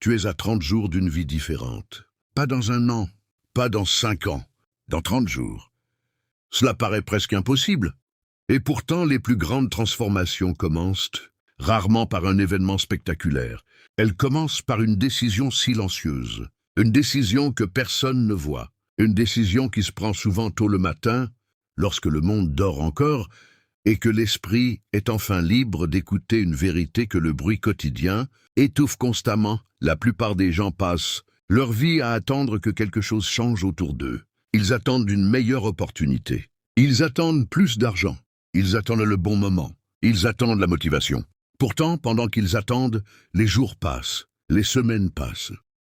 Tu es à 30 jours d'une vie différente. Pas dans un an, pas dans 5 ans, dans 30 jours. Cela paraît presque impossible. Et pourtant, les plus grandes transformations commencent, rarement par un événement spectaculaire. Elles commencent par une décision silencieuse, une décision que personne ne voit, une décision qui se prend souvent tôt le matin, lorsque le monde dort encore, et que l'esprit est enfin libre d'écouter une vérité que le bruit quotidien étouffe constamment. La plupart des gens passent leur vie à attendre que quelque chose change autour d'eux. Ils attendent une meilleure opportunité. Ils attendent plus d'argent. Ils attendent le bon moment. Ils attendent la motivation. Pourtant, pendant qu'ils attendent, les jours passent, les semaines passent,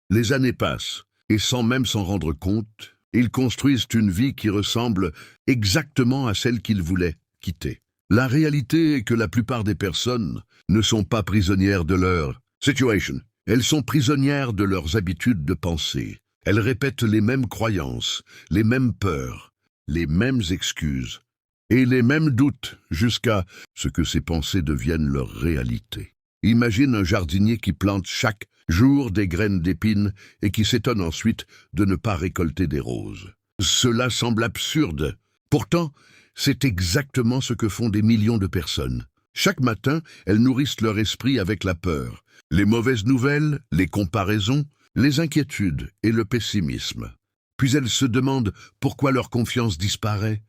les années passent, et sans même s'en rendre compte, ils construisent une vie qui ressemble exactement à celle qu'ils voulaient quitter. La réalité est que la plupart des personnes ne sont pas prisonnières de leur situation. Elles sont prisonnières de leurs habitudes de pensée. Elles répètent les mêmes croyances, les mêmes peurs, les mêmes excuses et les mêmes doutes jusqu'à ce que ces pensées deviennent leur réalité. Imagine un jardinier qui plante chaque jour des graines d'épines et qui s'étonne ensuite de ne pas récolter des roses. Cela semble absurde. Pourtant, c'est exactement ce que font des millions de personnes. Chaque matin, elles nourrissent leur esprit avec la peur, les mauvaises nouvelles, les comparaisons, les inquiétudes et le pessimisme. Puis elles se demandent pourquoi leur confiance disparaît,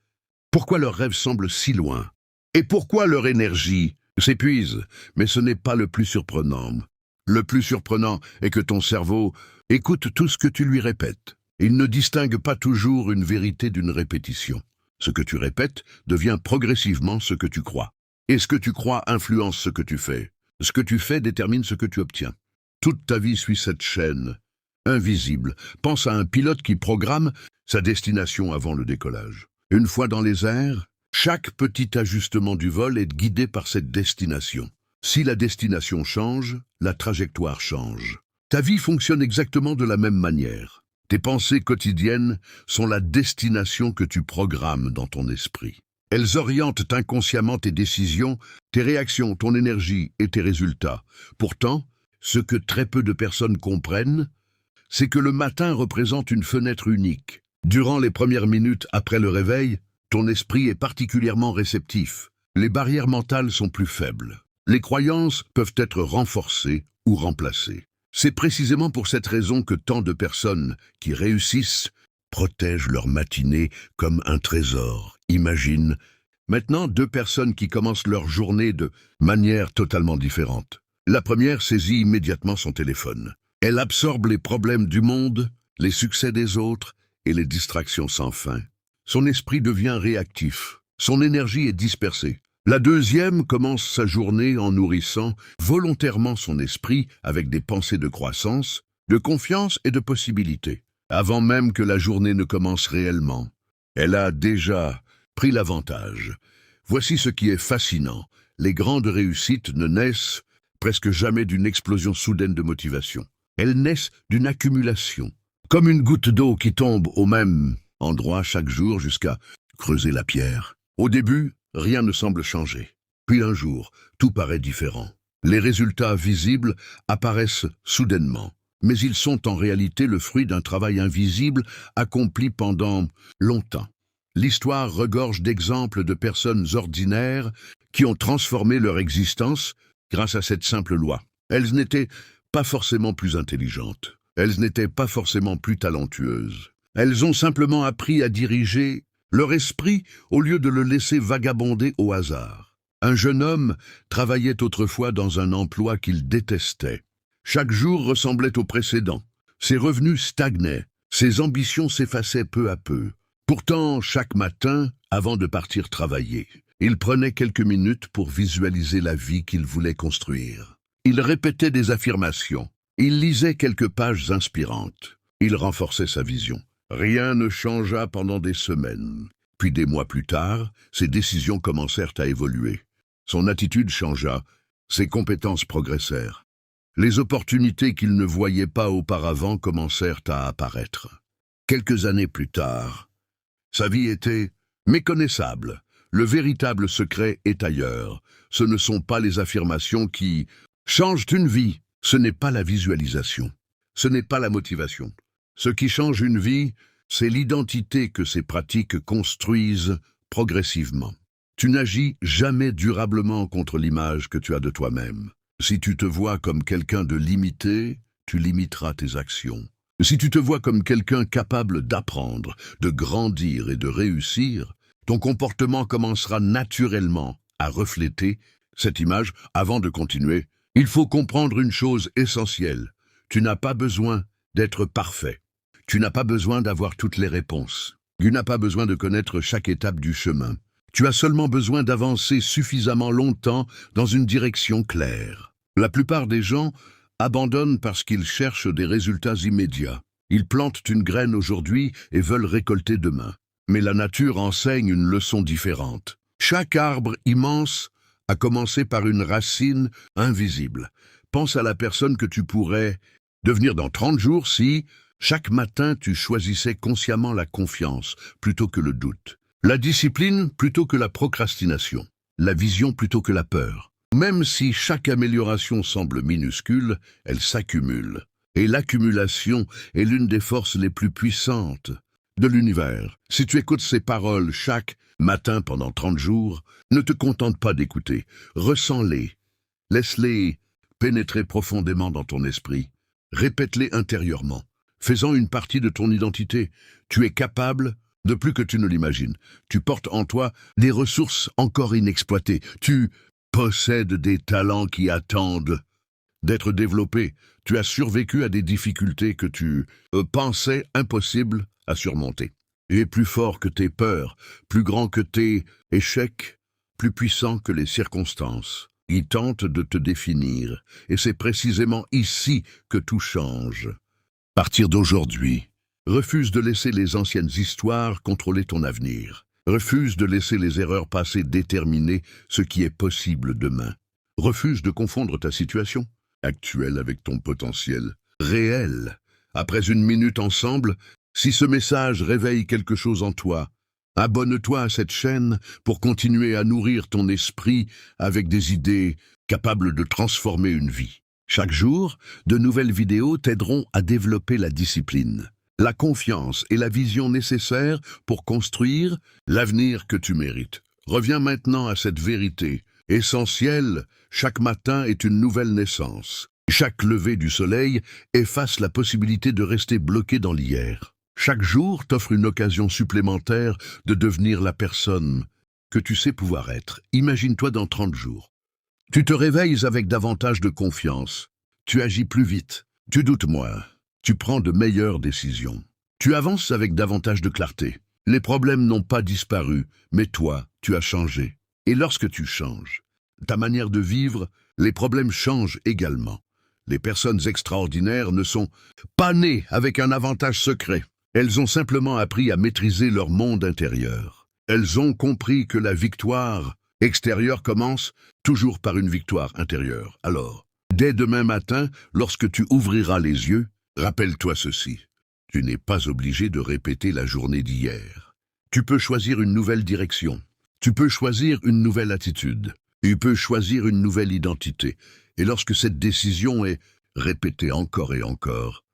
pourquoi leurs rêves semblent si loin, et pourquoi leur énergie s'épuise. Mais ce n'est pas le plus surprenant. Le plus surprenant est que ton cerveau écoute tout ce que tu lui répètes. Il ne distingue pas toujours une vérité d'une répétition. Ce que tu répètes devient progressivement ce que tu crois. Et ce que tu crois influence ce que tu fais. Ce que tu fais détermine ce que tu obtiens. Toute ta vie suit cette chaîne invisible. Pense à un pilote qui programme sa destination avant le décollage. Une fois dans les airs, chaque petit ajustement du vol est guidé par cette destination. Si la destination change, la trajectoire change. Ta vie fonctionne exactement de la même manière. Tes pensées quotidiennes sont la destination que tu programmes dans ton esprit. Elles orientent inconsciemment tes décisions, tes réactions, ton énergie et tes résultats. Pourtant, ce que très peu de personnes comprennent, c'est que le matin représente une fenêtre unique. Durant les premières minutes après le réveil, ton esprit est particulièrement réceptif. Les barrières mentales sont plus faibles. Les croyances peuvent être renforcées ou remplacées. C'est précisément pour cette raison que tant de personnes qui réussissent protègent leur matinée comme un trésor. Imagine maintenant 2 personnes qui commencent leur journée de manière totalement différente. La première saisit immédiatement son téléphone. Elle absorbe les problèmes du monde, les succès des autres et les distractions sans fin. Son esprit devient réactif. Son énergie est dispersée. La deuxième commence sa journée en nourrissant volontairement son esprit avec des pensées de croissance, de confiance et de possibilité. Avant même que la journée ne commence réellement, elle a déjà pris l'avantage. Voici ce qui est fascinant. Les grandes réussites ne naissent presque jamais d'une explosion soudaine de motivation. Elles naissent d'une accumulation, comme une goutte d'eau qui tombe au même endroit chaque jour jusqu'à creuser la pierre. Au début, rien ne semble changer. Puis un jour, tout paraît différent. Les résultats visibles apparaissent soudainement, mais ils sont en réalité le fruit d'un travail invisible accompli pendant longtemps. L'histoire regorge d'exemples de personnes ordinaires qui ont transformé leur existence grâce à cette simple loi. Elles n'étaient pas forcément plus intelligentes. Elles n'étaient pas forcément plus talentueuses. Elles ont simplement appris à diriger leur esprit au lieu de le laisser vagabonder au hasard. Un jeune homme travaillait autrefois dans un emploi qu'il détestait. Chaque jour ressemblait au précédent. Ses revenus stagnaient. Ses ambitions s'effaçaient peu à peu. Pourtant, chaque matin, avant de partir travailler, il prenait quelques minutes pour visualiser la vie qu'il voulait construire. Il répétait des affirmations. Il lisait quelques pages inspirantes. Il renforçait sa vision. Rien ne changea pendant des semaines. Puis des mois plus tard, ses décisions commencèrent à évoluer. Son attitude changea. Ses compétences progressèrent. Les opportunités qu'il ne voyait pas auparavant commencèrent à apparaître. Quelques années plus tard, sa vie était méconnaissable. Le véritable secret est ailleurs. Ce ne sont pas les affirmations qui changent une vie. Ce n'est pas la visualisation, ce n'est pas la motivation. Ce qui change une vie, c'est l'identité que ces pratiques construisent progressivement. Tu n'agis jamais durablement contre l'image que tu as de toi-même. Si tu te vois comme quelqu'un de limité, tu limiteras tes actions. Si tu te vois comme quelqu'un capable d'apprendre, de grandir et de réussir, ton comportement commencera naturellement à refléter cette image. Avant de continuer, il faut comprendre une chose essentielle. Tu n'as pas besoin d'être parfait. Tu n'as pas besoin d'avoir toutes les réponses. Tu n'as pas besoin de connaître chaque étape du chemin. Tu as seulement besoin d'avancer suffisamment longtemps dans une direction claire. La plupart des gens abandonnent parce qu'ils cherchent des résultats immédiats. Ils plantent une graine aujourd'hui et veulent récolter demain. Mais la nature enseigne une leçon différente. Chaque arbre immense a commencé par une racine invisible. Pense à la personne que tu pourrais devenir dans 30 jours si, chaque matin, tu choisissais consciemment la confiance plutôt que le doute, la discipline plutôt que la procrastination, la vision plutôt que la peur. Même si chaque amélioration semble minuscule, elle s'accumule. Et l'accumulation est l'une des forces les plus puissantes de l'univers. Si tu écoutes ces paroles chaque matin pendant 30 jours, ne te contente pas d'écouter, ressens-les, laisse-les pénétrer profondément dans ton esprit, répète-les intérieurement, faisant une partie de ton identité. Tu es capable de plus que tu ne l'imagines. Tu portes en toi des ressources encore inexploitées. Tu possèdes des talents qui attendent d'être développés. Tu as survécu à des difficultés que tu pensais impossibles à surmonter. Tu es plus fort que tes peurs, plus grand que tes échecs, plus puissant que les circonstances. Ils tentent de te définir, et c'est précisément ici que tout change. À partir d'aujourd'hui, refuse de laisser les anciennes histoires contrôler ton avenir. Refuse de laisser les erreurs passées déterminer ce qui est possible demain. Refuse de confondre ta situation actuelle avec ton potentiel réel. Après une minute ensemble, si ce message réveille quelque chose en toi, abonne-toi à cette chaîne pour continuer à nourrir ton esprit avec des idées capables de transformer une vie. Chaque jour, de nouvelles vidéos t'aideront à développer la discipline, la confiance et la vision nécessaires pour construire l'avenir que tu mérites. Reviens maintenant à cette vérité essentielle. Chaque matin est une nouvelle naissance. Chaque lever du soleil efface la possibilité de rester bloqué dans l'hier. Chaque jour t'offre une occasion supplémentaire de devenir la personne que tu sais pouvoir être. Imagine-toi dans 30 jours. Tu te réveilles avec davantage de confiance. Tu agis plus vite. Tu doutes moins. Tu prends de meilleures décisions. Tu avances avec davantage de clarté. Les problèmes n'ont pas disparu, mais toi, tu as changé. Et lorsque tu changes, ta manière de vivre, les problèmes changent également. Les personnes extraordinaires ne sont pas nées avec un avantage secret. Elles ont simplement appris à maîtriser leur monde intérieur. Elles ont compris que la victoire extérieure commence toujours par une victoire intérieure. Alors, dès demain matin, lorsque tu ouvriras les yeux, rappelle-toi ceci. Tu n'es pas obligé de répéter la journée d'hier. Tu peux choisir une nouvelle direction. Tu peux choisir une nouvelle attitude. Tu peux choisir une nouvelle identité. Et lorsque cette décision est répétée encore et encore,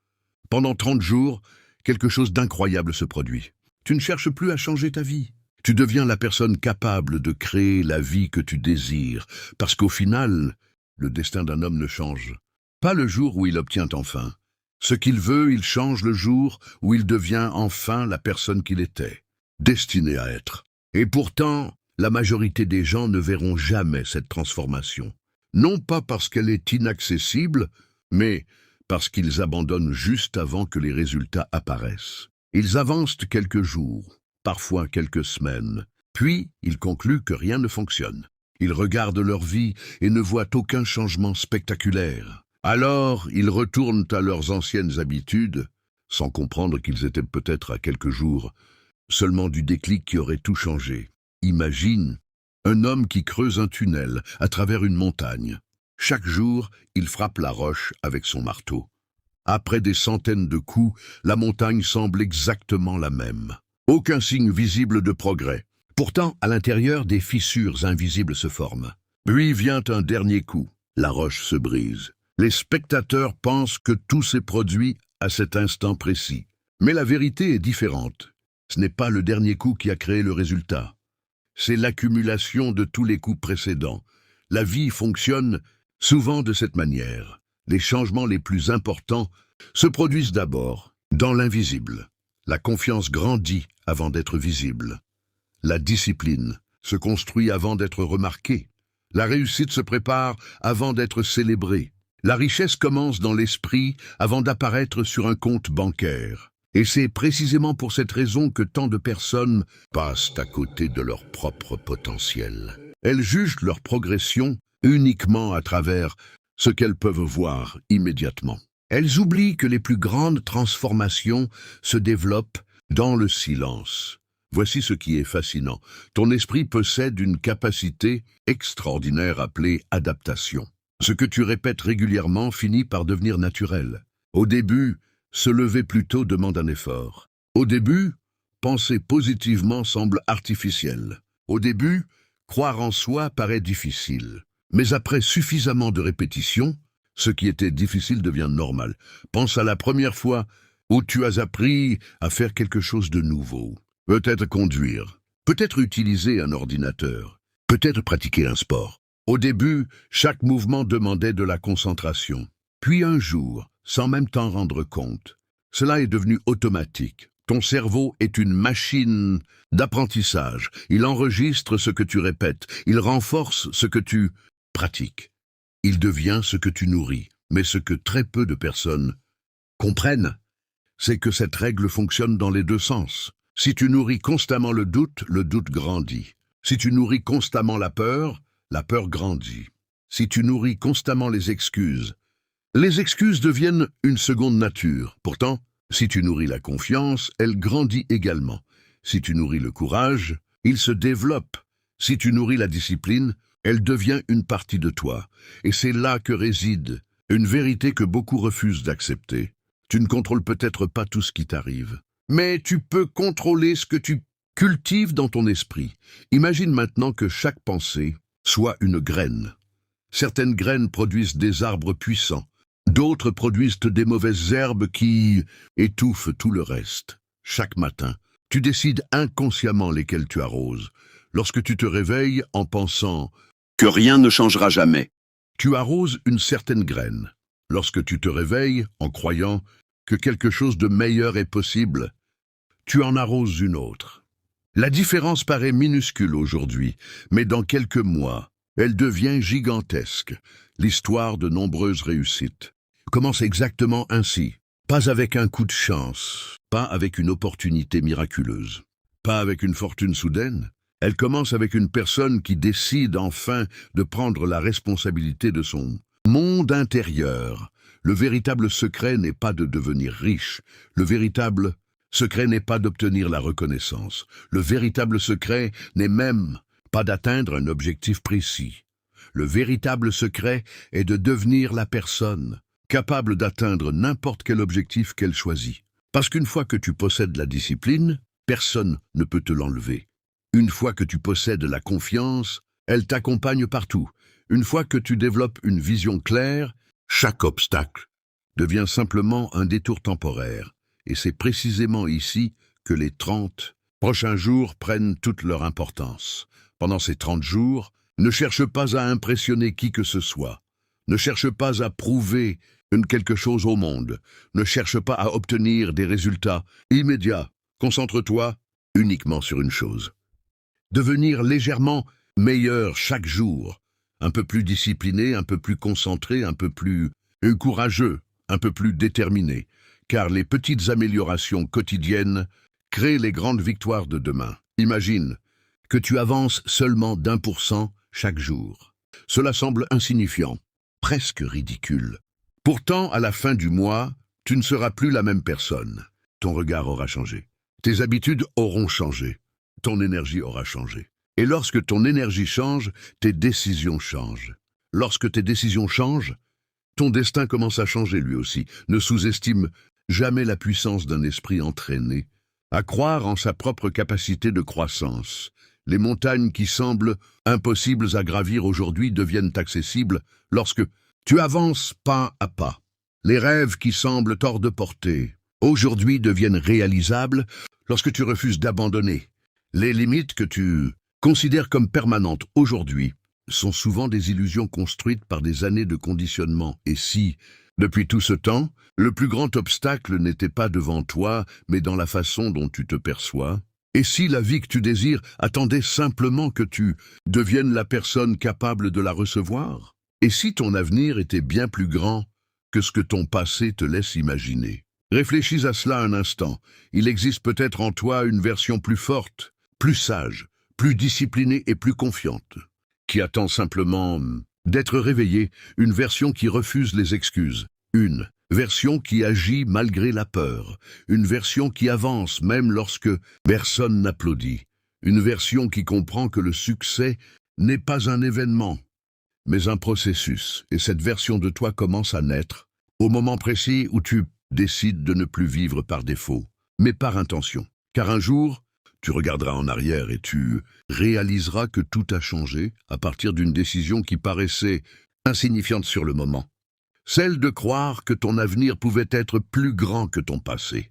pendant 30 jours, quelque chose d'incroyable se produit. Tu ne cherches plus à changer ta vie. Tu deviens la personne capable de créer la vie que tu désires, parce qu'au final, le destin d'un homme ne change pas le jour où il obtient enfin. Ce qu'il veut, il change le jour où il devient enfin la personne qu'il était, destiné à être. Et pourtant, la majorité des gens ne verront jamais cette transformation. Non pas parce qu'elle est inaccessible, mais parce qu'ils abandonnent juste avant que les résultats apparaissent. Ils avancent quelques jours, parfois quelques semaines, puis ils concluent que rien ne fonctionne. Ils regardent leur vie et ne voient aucun changement spectaculaire. Alors, ils retournent à leurs anciennes habitudes, sans comprendre qu'ils étaient peut-être à quelques jours seulement du déclic qui aurait tout changé. Imagine un homme qui creuse un tunnel à travers une montagne. Chaque jour, il frappe la roche avec son marteau. Après des centaines de coups, la montagne semble exactement la même. Aucun signe visible de progrès. Pourtant, à l'intérieur, des fissures invisibles se forment. Puis vient un dernier coup. La roche se brise. Les spectateurs pensent que tout s'est produit à cet instant précis. Mais la vérité est différente. Ce n'est pas le dernier coup qui a créé le résultat. C'est l'accumulation de tous les coups précédents. La vie fonctionne souvent de cette manière. Les changements les plus importants se produisent d'abord dans l'invisible. La confiance grandit avant d'être visible. La discipline se construit avant d'être remarquée. La réussite se prépare avant d'être célébrée. La richesse commence dans l'esprit avant d'apparaître sur un compte bancaire. Et c'est précisément pour cette raison que tant de personnes passent à côté de leur propre potentiel. Elles jugent leur progression uniquement à travers ce qu'elles peuvent voir immédiatement. Elles oublient que les plus grandes transformations se développent dans le silence. Voici ce qui est fascinant. Ton esprit possède une capacité extraordinaire appelée adaptation. Ce que tu répètes régulièrement finit par devenir naturel. Au début, se lever plus tôt demande un effort. Au début, penser positivement semble artificiel. Au début, croire en soi paraît difficile. Mais après suffisamment de répétitions, ce qui était difficile devient normal. Pense à la première fois où tu as appris à faire quelque chose de nouveau. Peut-être conduire, peut-être utiliser un ordinateur, peut-être pratiquer un sport. Au début, chaque mouvement demandait de la concentration. Puis un jour, sans même t'en rendre compte, cela est devenu automatique. Ton cerveau est une machine d'apprentissage. Il enregistre ce que tu répètes, il renforce ce que tu pratiques. Il devient ce que tu nourris. Mais ce que très peu de personnes comprennent, c'est que cette règle fonctionne dans les deux sens. Si tu nourris constamment le doute grandit. Si tu nourris constamment la peur grandit. Si tu nourris constamment les excuses deviennent une seconde nature. Pourtant, si tu nourris la confiance, elle grandit également. Si tu nourris le courage, il se développe. Si tu nourris la discipline, elle devient une partie de toi. Et c'est là que réside une vérité que beaucoup refusent d'accepter. Tu ne contrôles peut-être pas tout ce qui t'arrive, mais tu peux contrôler ce que tu cultives dans ton esprit. Imagine maintenant que chaque pensée soit une graine. Certaines graines produisent des arbres puissants, d'autres produisent des mauvaises herbes qui étouffent tout le reste. Chaque matin, tu décides inconsciemment lesquelles tu arroses. Lorsque tu te réveilles en pensant que rien ne changera jamais, tu arroses une certaine graine. Lorsque tu te réveilles en croyant que quelque chose de meilleur est possible, tu en arroses une autre. La différence paraît minuscule aujourd'hui, mais dans quelques mois, elle devient gigantesque. L'histoire de nombreuses réussites commence exactement ainsi. Pas avec un coup de chance, pas avec une opportunité miraculeuse, pas avec une fortune soudaine. Elle commence avec une personne qui décide enfin de prendre la responsabilité de son monde intérieur. Le véritable secret n'est pas de devenir riche. Le véritable secret n'est pas d'obtenir la reconnaissance. Le véritable secret n'est même pas d'atteindre un objectif précis. Le véritable secret est de devenir la personne capable d'atteindre n'importe quel objectif qu'elle choisit. Parce qu'une fois que tu possèdes la discipline, personne ne peut te l'enlever. Une fois que tu possèdes la confiance, elle t'accompagne partout. Une fois que tu développes une vision claire, chaque obstacle devient simplement un détour temporaire. Et c'est précisément ici que les 30 prochains jours prennent toute leur importance. Pendant ces 30 jours, ne cherche pas à impressionner qui que ce soit. Ne cherche pas à prouver quelque chose au monde. Ne cherche pas à obtenir des résultats immédiats. Concentre-toi uniquement sur une chose. Devenir légèrement meilleur chaque jour. Un peu plus discipliné, un peu plus concentré, un peu plus courageux, un peu plus déterminé. Car les petites améliorations quotidiennes créent les grandes victoires de demain. Imagine que tu avances seulement d'1% chaque jour. Cela semble insignifiant, presque ridicule. Pourtant, à la fin du mois, tu ne seras plus la même personne. Ton regard aura changé. Tes habitudes auront changé. Ton énergie aura changé. Et lorsque ton énergie change, tes décisions changent. Lorsque tes décisions changent, ton destin commence à changer lui aussi. Ne sous-estime jamais la puissance d'un esprit entraîné, à croire en sa propre capacité de croissance. Les montagnes qui semblent impossibles à gravir aujourd'hui deviennent accessibles lorsque Tu avances pas à pas. Les rêves qui semblent hors de portée, aujourd'hui deviennent réalisables lorsque tu refuses d'abandonner. Les limites que tu considères comme permanentes aujourd'hui sont souvent des illusions construites par des années de conditionnement. Et si, depuis tout ce temps, le plus grand obstacle n'était pas devant toi, mais dans la façon dont tu te perçois? Et si la vie que tu désires attendait simplement que tu deviennes la personne capable de la recevoir? Et si ton avenir était bien plus grand que ce que ton passé te laisse imaginer? Réfléchis à cela un instant. Il existe peut-être en toi une version plus forte, plus sage, plus disciplinée et plus confiante, qui attend simplement d'être réveillée, une version qui refuse les excuses, une version qui agit malgré la peur, une version qui avance même lorsque personne n'applaudit, une version qui comprend que le succès n'est pas un événement, mais un processus, et cette version de toi commence à naître au moment précis où tu décides de ne plus vivre par défaut, mais par intention. Car un jour, tu regarderas en arrière et tu réaliseras que tout a changé à partir d'une décision qui paraissait insignifiante sur le moment. Celle de croire que ton avenir pouvait être plus grand que ton passé.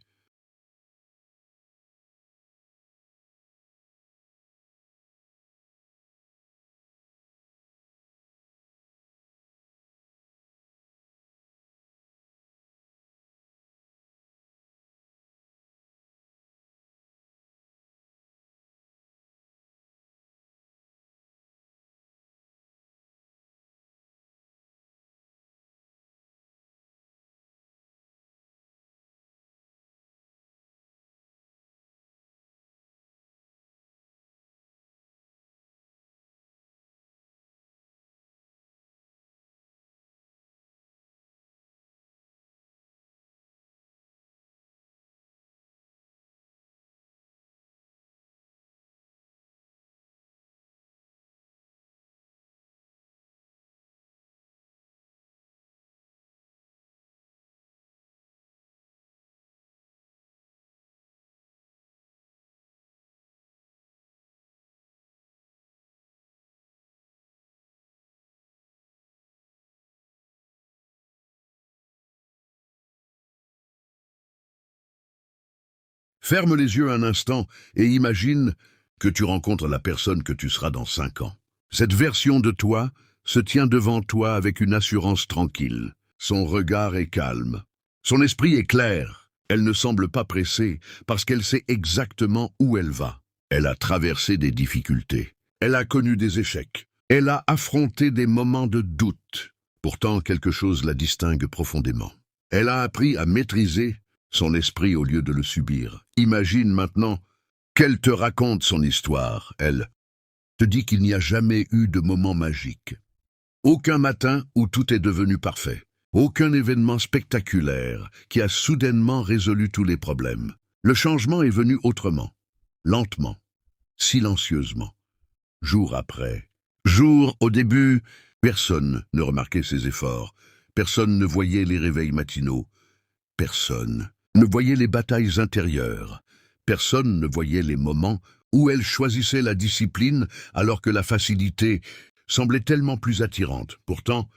Ferme les yeux un instant et imagine que tu rencontres la personne que tu seras dans 5 ans. Cette version de toi se tient devant toi avec une assurance tranquille. Son regard est calme. Son esprit est clair. Elle ne semble pas pressée parce qu'elle sait exactement où elle va. Elle a traversé des difficultés. Elle a connu des échecs. Elle a affronté des moments de doute. Pourtant, quelque chose la distingue profondément. Elle a appris à maîtriser son esprit au lieu de le subir. Imagine maintenant qu'elle te raconte son histoire. Elle te dit qu'il n'y a jamais eu de moment magique. Aucun matin où tout est devenu parfait. Aucun événement spectaculaire qui a soudainement résolu tous les problèmes. Le changement est venu autrement, lentement, silencieusement, jour après jour. Au début, personne ne remarquait ses efforts. Personne ne voyait les réveils matinaux. Personne ne voyait les batailles intérieures. Personne ne voyait les moments où elle choisissait la discipline alors que la facilité semblait tellement plus attirante. Pourtant,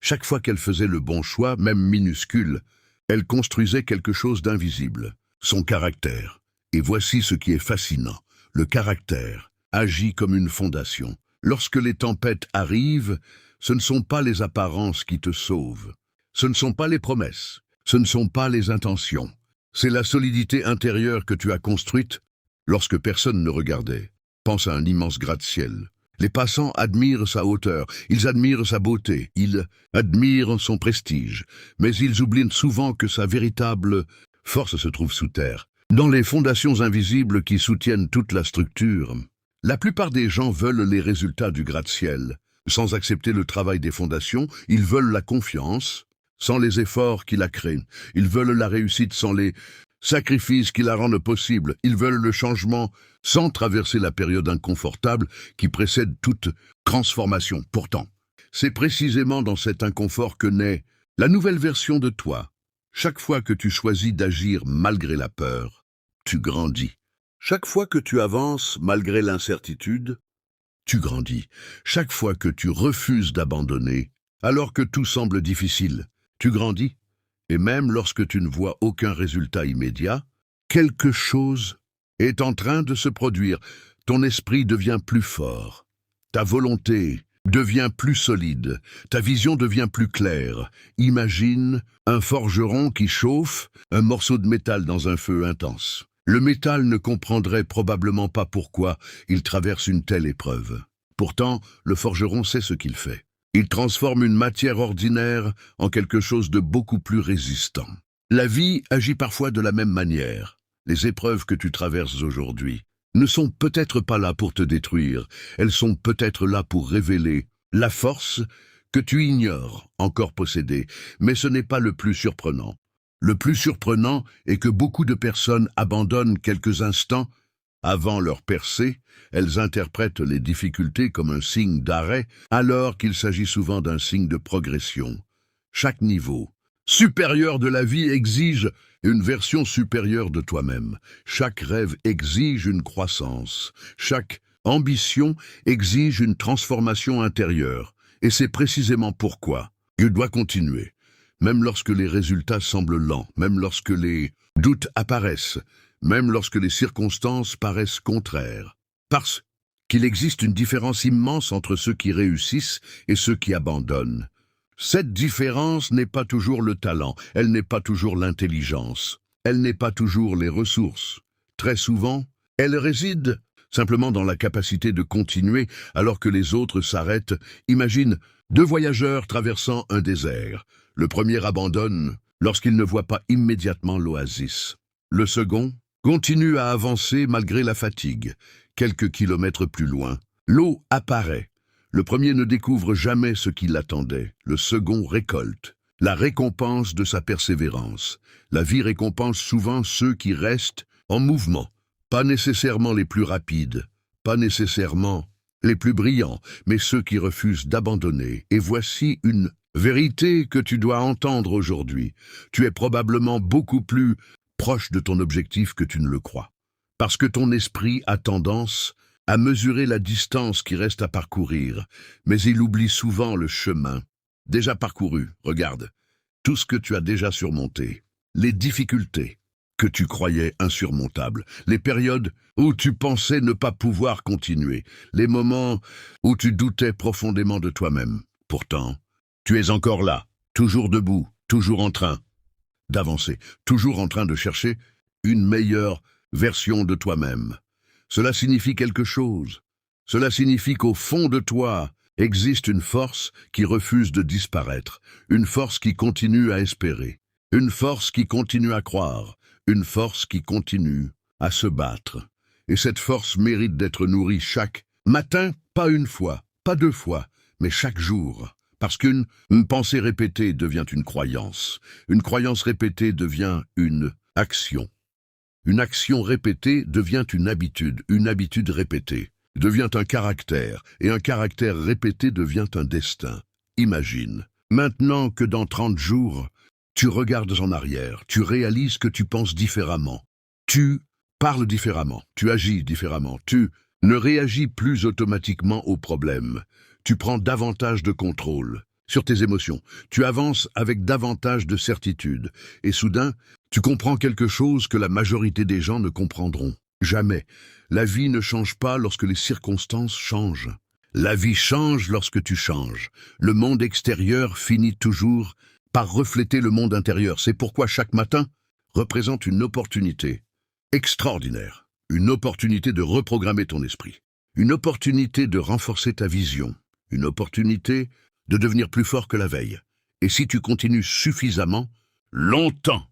chaque fois qu'elle faisait le bon choix, même minuscule, elle construisait quelque chose d'invisible, son caractère. Et voici ce qui est fascinant. Le caractère agit comme une fondation. Lorsque les tempêtes arrivent, ce ne sont pas les apparences qui te sauvent. Ce ne sont pas les promesses. Ce ne sont pas les intentions. C'est la solidité intérieure que tu as construite lorsque personne ne regardait. Pense à un immense gratte-ciel. Les passants admirent sa hauteur, ils admirent sa beauté, ils admirent son prestige, mais ils oublient souvent que sa véritable force se trouve sous terre, dans les fondations invisibles qui soutiennent toute la structure. La plupart des gens veulent les résultats du gratte-ciel. Sans accepter le travail des fondations, ils veulent la confiance, sans les efforts qui la créent. Ils veulent la réussite sans les sacrifices qui la rendent possible. Ils veulent le changement sans traverser la période inconfortable qui précède toute transformation. Pourtant, c'est précisément dans cet inconfort que naît la nouvelle version de toi. Chaque fois que tu choisis d'agir malgré la peur, tu grandis. Chaque fois que tu avances malgré l'incertitude, tu grandis. Chaque fois que tu refuses d'abandonner, Alors que tout semble difficile, tu grandis, et même lorsque tu ne vois aucun résultat immédiat, quelque chose est en train de se produire. Ton esprit devient plus fort, ta volonté devient plus solide, ta vision devient plus claire. Imagine un forgeron qui chauffe un morceau de métal dans un feu intense. Le métal ne comprendrait probablement pas pourquoi il traverse une telle épreuve. Pourtant, le forgeron sait ce qu'il fait. Il transforme une matière ordinaire en quelque chose de beaucoup plus résistant. La vie agit parfois de la même manière. Les épreuves que tu traverses aujourd'hui ne sont peut-être pas là pour te détruire, elles sont peut-être là pour révéler la force que tu ignores encore posséder, mais ce n'est pas le plus surprenant. Le plus surprenant est que beaucoup de personnes abandonnent quelques instants avant leur percée. Elles interprètent les difficultés comme un signe d'arrêt, alors qu'il s'agit souvent d'un signe de progression. Chaque niveau supérieur de la vie exige une version supérieure de toi-même. Chaque rêve exige une croissance. Chaque ambition exige une transformation intérieure. Et c'est précisément pourquoi tu dois continuer. Même lorsque les résultats semblent lents, même lorsque les doutes apparaissent, même lorsque les circonstances paraissent contraires. Parce qu'il existe une différence immense entre ceux qui réussissent et ceux qui abandonnent. Cette différence n'est pas toujours le talent, elle n'est pas toujours l'intelligence, elle n'est pas toujours les ressources. Très souvent, elle réside simplement dans la capacité de continuer alors que les autres s'arrêtent. Imagine deux voyageurs traversant un désert. Le premier abandonne lorsqu'il ne voit pas immédiatement l'oasis. Le second continue à avancer malgré la fatigue. Quelques kilomètres plus loin, l'eau apparaît. Le premier ne découvre jamais ce qui l'attendait. Le second récolte la récompense de sa persévérance. La vie récompense souvent ceux qui restent en mouvement. Pas nécessairement les plus rapides, pas nécessairement les plus brillants, mais ceux qui refusent d'abandonner. Et voici une vérité que tu dois entendre aujourd'hui. Tu es probablement beaucoup plus proche de ton objectif que tu ne le crois. Parce que ton esprit a tendance à mesurer la distance qui reste à parcourir, mais il oublie souvent le chemin déjà parcouru. Regarde, tout ce que tu as déjà surmonté, les difficultés que tu croyais insurmontables, les périodes où tu pensais ne pas pouvoir continuer, les moments où tu doutais profondément de toi-même. Pourtant, tu es encore là, toujours debout, toujours en train d'avancer, toujours en train de chercher une meilleure version de toi-même. Cela signifie quelque chose. Cela signifie qu'au fond de toi existe une force qui refuse de disparaître, une force qui continue à espérer, une force qui continue à croire, une force qui continue à se battre. Et cette force mérite d'être nourrie chaque matin, pas une fois, pas deux fois, mais chaque jour. Parce qu'une pensée répétée devient une croyance répétée devient une action. Une action répétée devient une habitude répétée devient un caractère, et un caractère répété devient un destin. Imagine, maintenant que dans 30 jours, tu regardes en arrière, tu réalises que tu penses différemment, tu parles différemment, tu agis différemment, tu ne réagis plus automatiquement aux problèmes, tu prends davantage de contrôle sur tes émotions, tu avances avec davantage de certitude, et soudain, tu comprends quelque chose que la majorité des gens ne comprendront jamais. La vie ne change pas lorsque les circonstances changent. La vie change lorsque tu changes. Le monde extérieur finit toujours par refléter le monde intérieur. C'est pourquoi chaque matin représente une opportunité extraordinaire. Une opportunité de reprogrammer ton esprit. Une opportunité de renforcer ta vision. Une opportunité de devenir plus fort que la veille. Et si tu continues suffisamment, longtemps,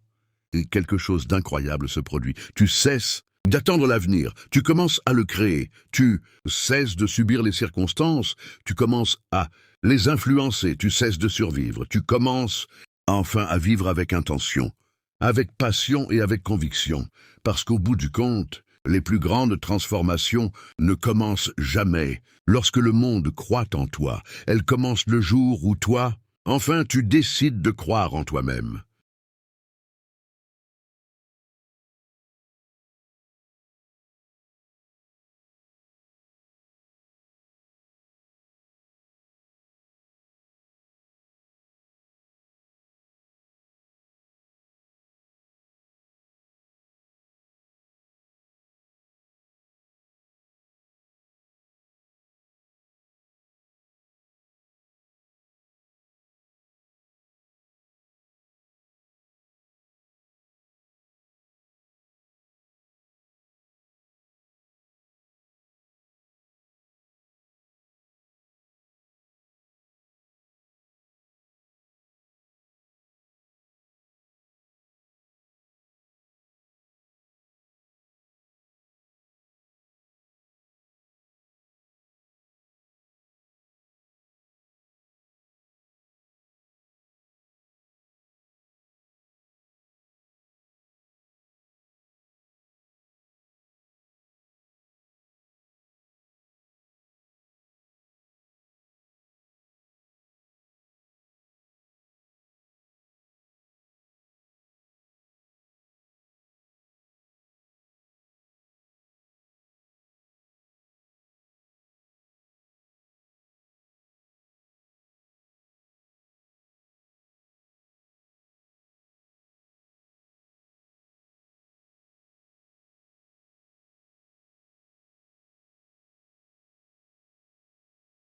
et quelque chose d'incroyable se produit. Tu cesses d'attendre l'avenir, tu commences à le créer, tu cesses de subir les circonstances, tu commences à les influencer, tu cesses de survivre, tu commences enfin à vivre avec intention, avec passion et avec conviction, parce qu'au bout du compte, les plus grandes transformations ne commencent jamais lorsque le monde croit en toi, elles commencent le jour où toi, enfin tu décides de croire en toi-même.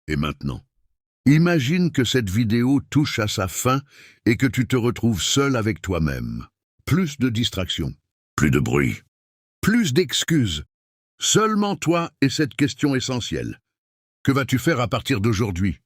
Et maintenant? Imagine que cette vidéo touche à sa fin et que tu te retrouves seul avec toi-même. Plus de distractions, plus de bruit, plus d'excuses. Seulement toi et cette question essentielle. Que vas-tu faire à partir d'aujourd'hui?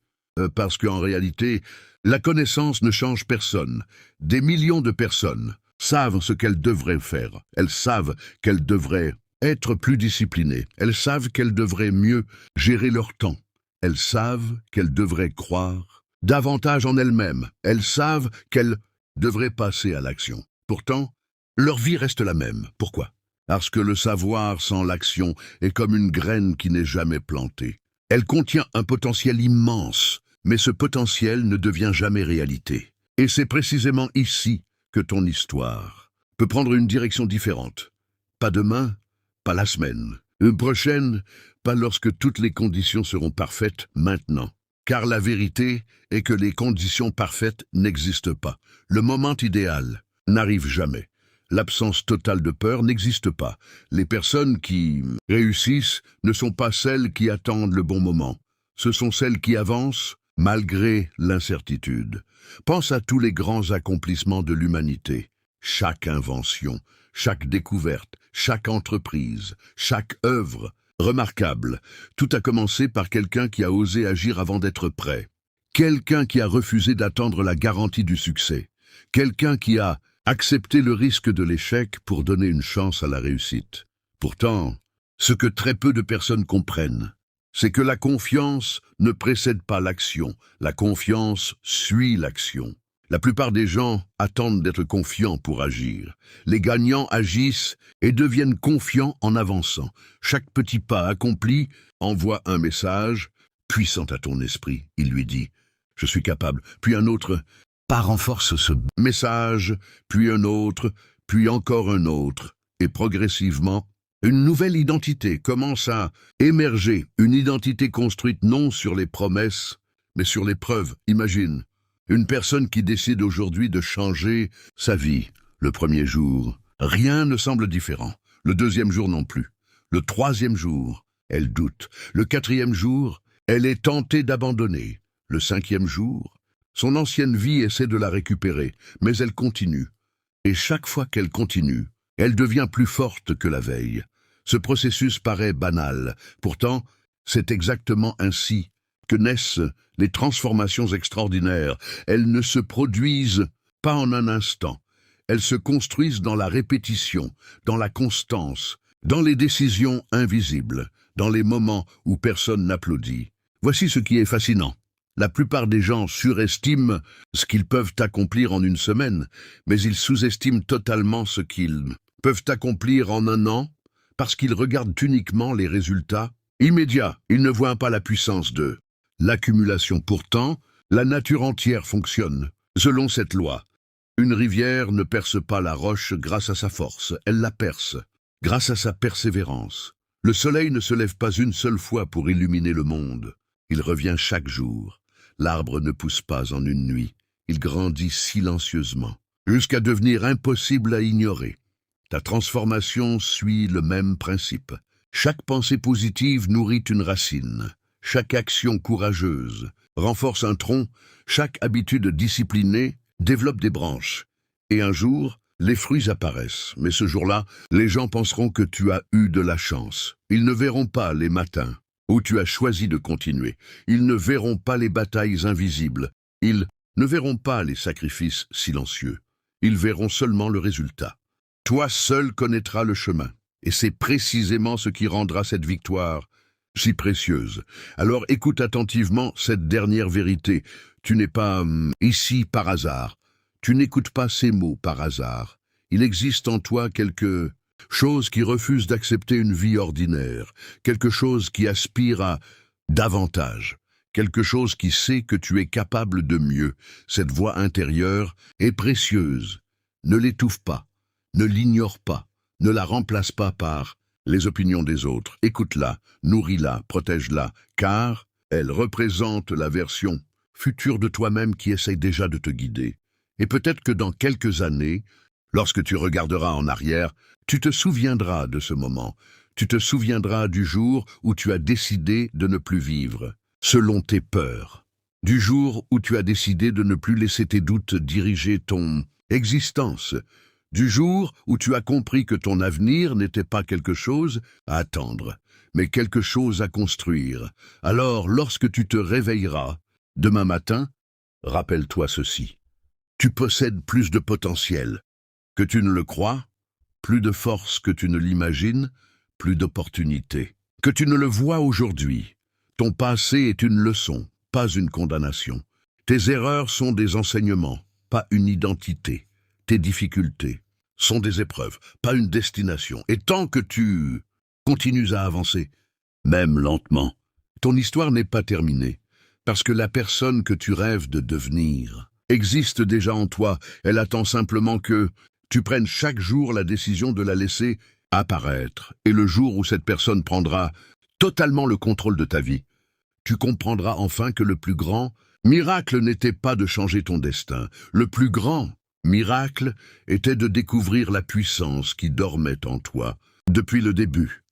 Parce qu'en réalité, la connaissance ne change personne. Des millions de personnes savent ce qu'elles devraient faire. Elles savent qu'elles devraient être plus disciplinées. Elles savent qu'elles devraient mieux gérer leur temps. Elles savent qu'elles devraient croire davantage en elles-mêmes. Elles savent qu'elles devraient passer à l'action. Pourtant, leur vie reste la même. Pourquoi? Parce que le savoir sans l'action est comme une graine qui n'est jamais plantée. Elle contient un potentiel immense, mais ce potentiel ne devient jamais réalité. Et c'est précisément ici que ton histoire peut prendre une direction différente. Pas demain, pas la semaine. Une prochaine, pas lorsque toutes les conditions seront parfaites, maintenant. Car la vérité est que les conditions parfaites n'existent pas. Le moment idéal n'arrive jamais. L'absence totale de peur n'existe pas. Les personnes qui réussissent ne sont pas celles qui attendent le bon moment. Ce sont celles qui avancent malgré l'incertitude. Pense à tous les grands accomplissements de l'humanité. Chaque invention, chaque découverte, chaque entreprise, chaque œuvre remarquable. Tout a commencé par quelqu'un qui a osé agir avant d'être prêt. Quelqu'un qui a refusé d'attendre la garantie du succès. Quelqu'un qui a accepté le risque de l'échec pour donner une chance à la réussite. Pourtant, ce que très peu de personnes comprennent, c'est que la confiance ne précède pas l'action. La confiance suit l'action. La plupart des gens attendent d'être confiants pour agir. Les gagnants agissent et deviennent confiants en avançant. Chaque petit pas accompli envoie un message puissant à ton esprit. Il lui dit « Je suis capable », puis un autre pas renforce ce message, puis un autre, puis encore un autre. Et progressivement, une nouvelle identité commence à émerger. Une identité construite non sur les promesses, mais sur les preuves. Imagine, une personne qui décide aujourd'hui de changer sa vie. Le premier jour, rien ne semble différent. Le deuxième jour non plus. Le troisième jour, elle doute. Le quatrième jour, elle est tentée d'abandonner. Le cinquième jour, son ancienne vie essaie de la récupérer, mais elle continue. Et chaque fois qu'elle continue, elle devient plus forte que la veille. Ce processus paraît banal. Pourtant, c'est exactement ainsi que naissent les transformations extraordinaires. Elles ne se produisent pas en un instant. Elles se construisent dans la répétition, dans la constance, dans les décisions invisibles, dans les moments où personne n'applaudit. Voici ce qui est fascinant. La plupart des gens surestiment ce qu'ils peuvent accomplir en une semaine, mais ils sous-estiment totalement ce qu'ils peuvent accomplir en un an parce qu'ils regardent uniquement les résultats immédiats. Ils ne voient pas la puissance de l'accumulation. Pourtant, la nature entière fonctionne selon cette loi. Une rivière ne perce pas la roche grâce à sa force, elle la perce grâce à sa persévérance. Le soleil ne se lève pas une seule fois pour illuminer le monde. Il revient chaque jour. L'arbre ne pousse pas en une nuit. Il grandit silencieusement, jusqu'à devenir impossible à ignorer. Ta transformation suit le même principe. Chaque pensée positive nourrit une racine. Chaque action courageuse renforce un tronc. Chaque habitude disciplinée développe des branches. Et un jour, les fruits apparaissent. Mais ce jour-là, les gens penseront que tu as eu de la chance. Ils ne verront pas les matins où tu as choisi de continuer. Ils ne verront pas les batailles invisibles. Ils ne verront pas les sacrifices silencieux. Ils verront seulement le résultat. Toi seul connaîtras le chemin. Et c'est précisément ce qui rendra cette victoire si précieuse. Alors écoute attentivement cette dernière vérité. Tu n'es pas ici par hasard. Tu n'écoutes pas ces mots par hasard. Il existe en toi quelque chose qui refuse d'accepter une vie ordinaire, quelque chose qui aspire à davantage, quelque chose qui sait que tu es capable de mieux. Cette voix intérieure est précieuse. Ne l'étouffe pas, ne l'ignore pas, ne la remplace pas par les opinions des autres. Écoute-la, nourris-la, protège-la, car elle représente la version future de toi-même qui essaye déjà de te guider. Et peut-être que dans quelques années, lorsque tu regarderas en arrière, tu te souviendras de ce moment. Tu te souviendras du jour où tu as décidé de ne plus vivre, selon tes peurs. Du jour où tu as décidé de ne plus laisser tes doutes diriger ton existence. Du jour où tu as compris que ton avenir n'était pas quelque chose à attendre, mais quelque chose à construire. Alors, lorsque tu te réveilleras, demain matin, rappelle-toi ceci. Tu possèdes plus de potentiel que tu ne le crois, plus de force que tu ne l'imagines, plus d'opportunités que tu ne le vois aujourd'hui. Ton passé est une leçon, pas une condamnation. Tes erreurs sont des enseignements, pas une identité. Tes difficultés sont des épreuves, pas une destination. Et tant que tu continues à avancer, même lentement, ton histoire n'est pas terminée, parce que la personne que tu rêves de devenir existe déjà en toi. Elle attend simplement que tu prennes chaque jour la décision de la laisser apparaître. Et le jour où cette personne prendra totalement le contrôle de ta vie, tu comprendras enfin que le plus grand miracle n'était pas de changer ton destin. Le plus grand miracle était de découvrir la puissance qui dormait en toi depuis le début.